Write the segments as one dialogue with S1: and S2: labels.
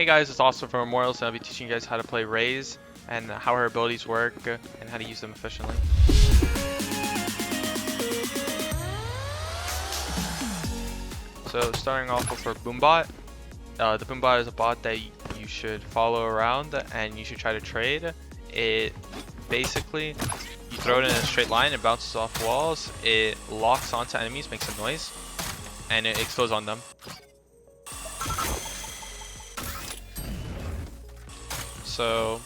S1: Hey guys, it's Austin from Immortals, and I'll be teaching you guys how to play Raze and how her abilities work and how to use them efficiently. So starting off with our Boombot. The Boombot is a bot that you should follow around and you should try to trade. It basically, you throw it in a straight line, it bounces off walls, it locks onto enemies, makes a noise, and it explodes on them. So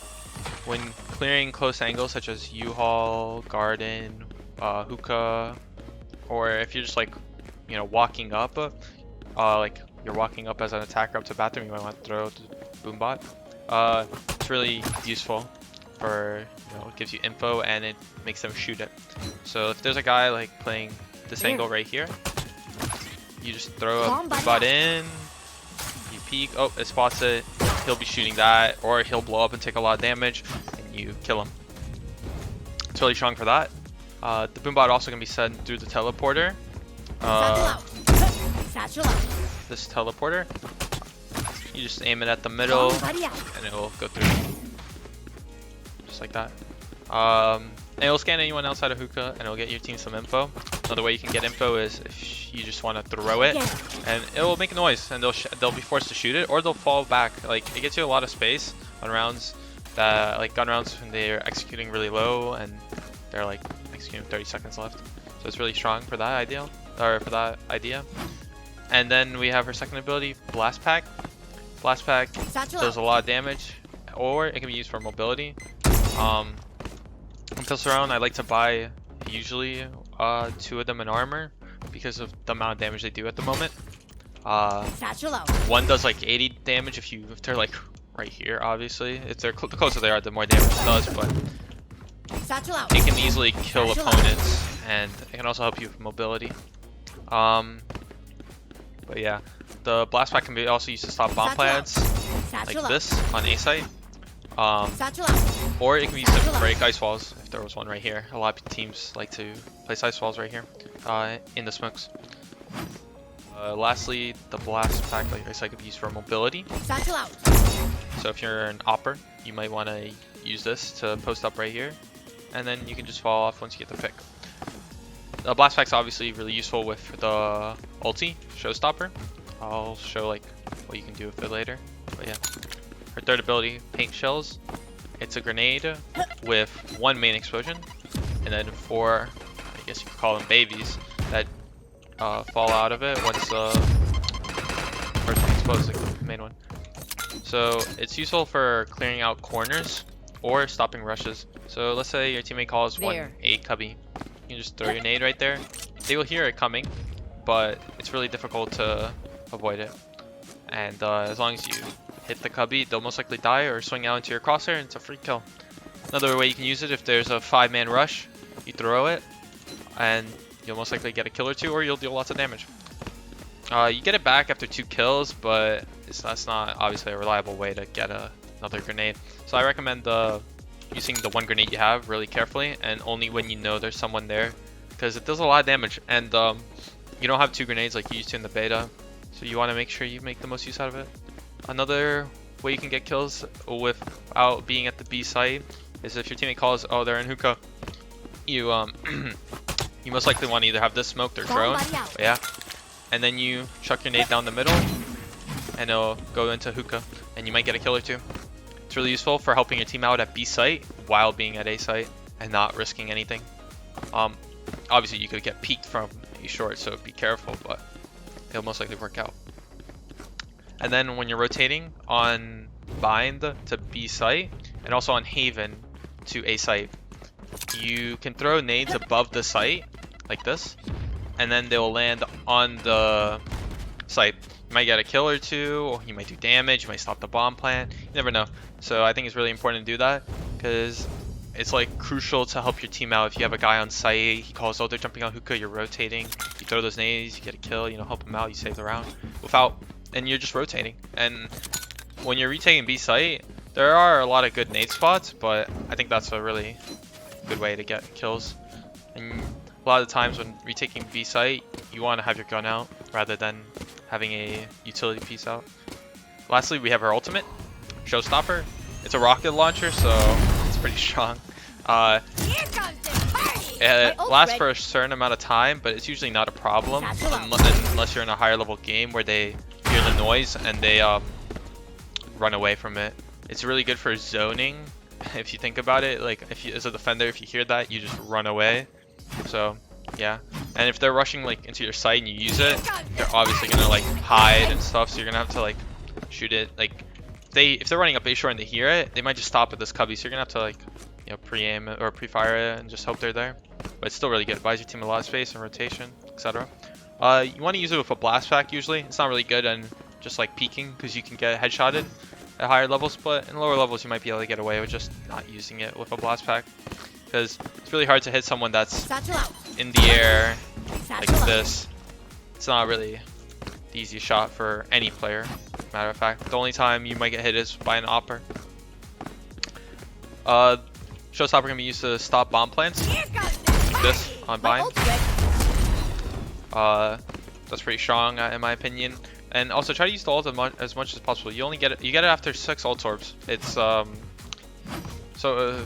S1: when clearing close angles such as U-Haul, Garden, Hookah, or if you're just like, you know, walking up, like you're walking up as an attacker up to the bathroom, you might want to throw the Boombot. It's really useful for, you know, it gives you info and it makes them shoot it. So if there's a guy like playing this angle right here, you just throw a Boombot in, you peek, oh, it spots it, he'll be shooting that, or he'll blow up and take a lot of damage, and you kill him. It's really strong for that. The Boombot also can be sent through the teleporter. This teleporter, you just aim it at the middle, and it'll go through, just like that. And it'll scan anyone outside of Hookah, and it'll get your team some info. Another way you can get info is if you just want to throw it, and it will make a noise, and they'll be forced to shoot it, or they'll fall back. Like, it gets you a lot of space on rounds that, like gun rounds, when they're executing really low and they're like executing 30 seconds left. So it's really strong for that idea. And then we have her second ability, Flashback. Flashback does a lot of damage, or it can be used for mobility. On Pistol Round, I like to buy usually 2 of them in armor because of the amount of damage they do at the moment. One does like 80 damage if they're like right here. Obviously, if they're the closer they are, the more damage it does. But it can easily kill opponents, and it can also help you with mobility. But yeah, the Blast Pack can be also used to stop bomb plants like this on A site. Or it can be used to break ice walls. If there was one right here, a lot of teams like to place ice walls right here in the smokes. Lastly, the Blast Pack, like I said, could be used for mobility. So if you're an opper, you might want to use this to post up right here, and then you can just fall off once you get the pick. The Blast Pack's obviously really useful with the ulti, showstopper. I'll show like what you can do with it later. But yeah, her third ability, Pink Shells. It's a grenade with 1 main explosion, and then 4, I guess you could call them babies, that fall out of it once the first one explodes, like the main one. So it's useful for clearing out corners or stopping rushes. So let's say your teammate calls 1A cubby. You can just throw your nade right there. They will hear it coming, but it's really difficult to avoid it. And as long as you hit the cubby, they'll most likely die or swing out into your crosshair, and it's a free kill. Another way you can use it, if there's a 5-man rush, you throw it, and you'll most likely get a kill or 2, or you'll deal lots of damage. You get it back after 2 kills, but that's not obviously a reliable way to get another grenade. So I recommend using the 1 grenade you have really carefully, and only when you know there's someone there, because it does a lot of damage, and you don't have 2 grenades like you used to in the beta, so you want to make sure you make the most use out of it. Another way you can get kills without being at the B site is if your teammate calls, oh, they're in Hookah, you you most likely want to either have this smoked or drone, but yeah, and then you chuck your nade down the middle and it'll go into Hookah, and you might get a kill or 2. It's really useful for helping your team out at B site while being at A site and not risking anything. Obviously you could get peeked from A short, so be careful, but it'll most likely work out. And then when you're rotating on Bind to B site and also on Haven to A site, you can throw nades above the site like this, and then they will land on the site. You might get a kill or 2, or you might do damage, you might stop the bomb plant, you never know. So I think it's really important to do that, because it's like crucial to help your team out. If you have a guy on site, he calls, oh, they're jumping on Hookah, you're rotating, you throw those nades, you get a kill, you know, help him out, you save the round and you're just rotating. And when you're retaking B site, there are a lot of good nade spots, but I think that's a really good way to get kills. And a lot of the times when retaking B site, you want to have your gun out rather than having a utility piece out. lastly, we have our ultimate, Showstopper. It's a rocket launcher, so it's pretty strong. It lasts for a certain amount of time, but it's usually not a problem unless you're in a higher level game where they hear the noise and they run away from it. It's really good for zoning. If you think about it, like if you, as a defender, if you hear that, you just run away. So yeah, and if they're rushing like into your site and you use it, they're obviously gonna like hide and stuff. So you're gonna have to like shoot it. Like if they're running up A shore and they hear it, they might just stop at this cubby. So you're gonna have to like, you know, pre-aim it or pre-fire it and just hope they're there. But it's still really good. It buys your team a lot of space and rotation, etc. You want to use it with a blast pack usually. It's not really good on just like peeking because you can get headshotted at higher levels, but in lower levels you might be able to get away with just not using it with a blast pack because it's really hard to hit someone that's in the air like this. It's not really the easiest shot for any player. Matter of fact, the only time you might get hit is by an opper. Showstopper can be used to stop bomb plants like this on bind. That's pretty strong in my opinion. And also try to use the ult as much as possible. You only get it after 6 ult orbs. It's so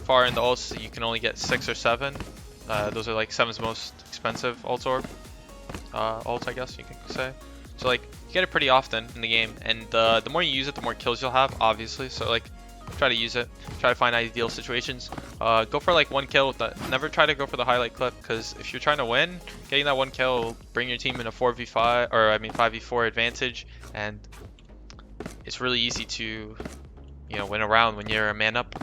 S1: far in the ults you can only get 6 or 7. Those are like 7's most expensive ult orb. Ult, I guess you could say. So like you get it pretty often in the game, and the more you use it, the more kills you'll have, obviously. So like try to use it. Try to find ideal situations. Go for like 1 kill with that. Never try to go for the highlight clip, because if you're trying to win, getting that 1 kill will bring your team in a 4v5 or I mean 5v4 advantage, and it's really easy to, you know, win a round when you're a man up.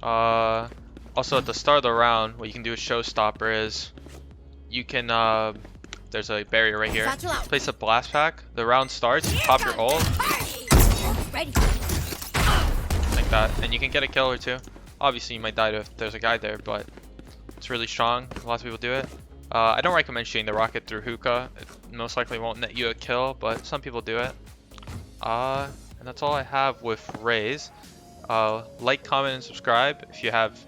S1: Also at the start of the round, what you can do with Showstopper is you can there's a barrier right here. Place a blast pack. The round starts. Pop your ult. Like that, and you can get a kill or 2. Obviously you might die if there's a guy there, but it's really strong. Lots of people do it. I don't recommend shooting the rocket through Hookah. It most likely won't net you a kill, but some people do it. And that's all I have with Raze. Like, comment, and subscribe if you have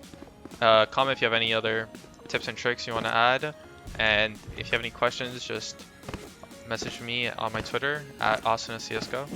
S1: comment if you have any other tips and tricks you want to add, and if you have any questions, just message me on my Twitter at Asuna CSGO.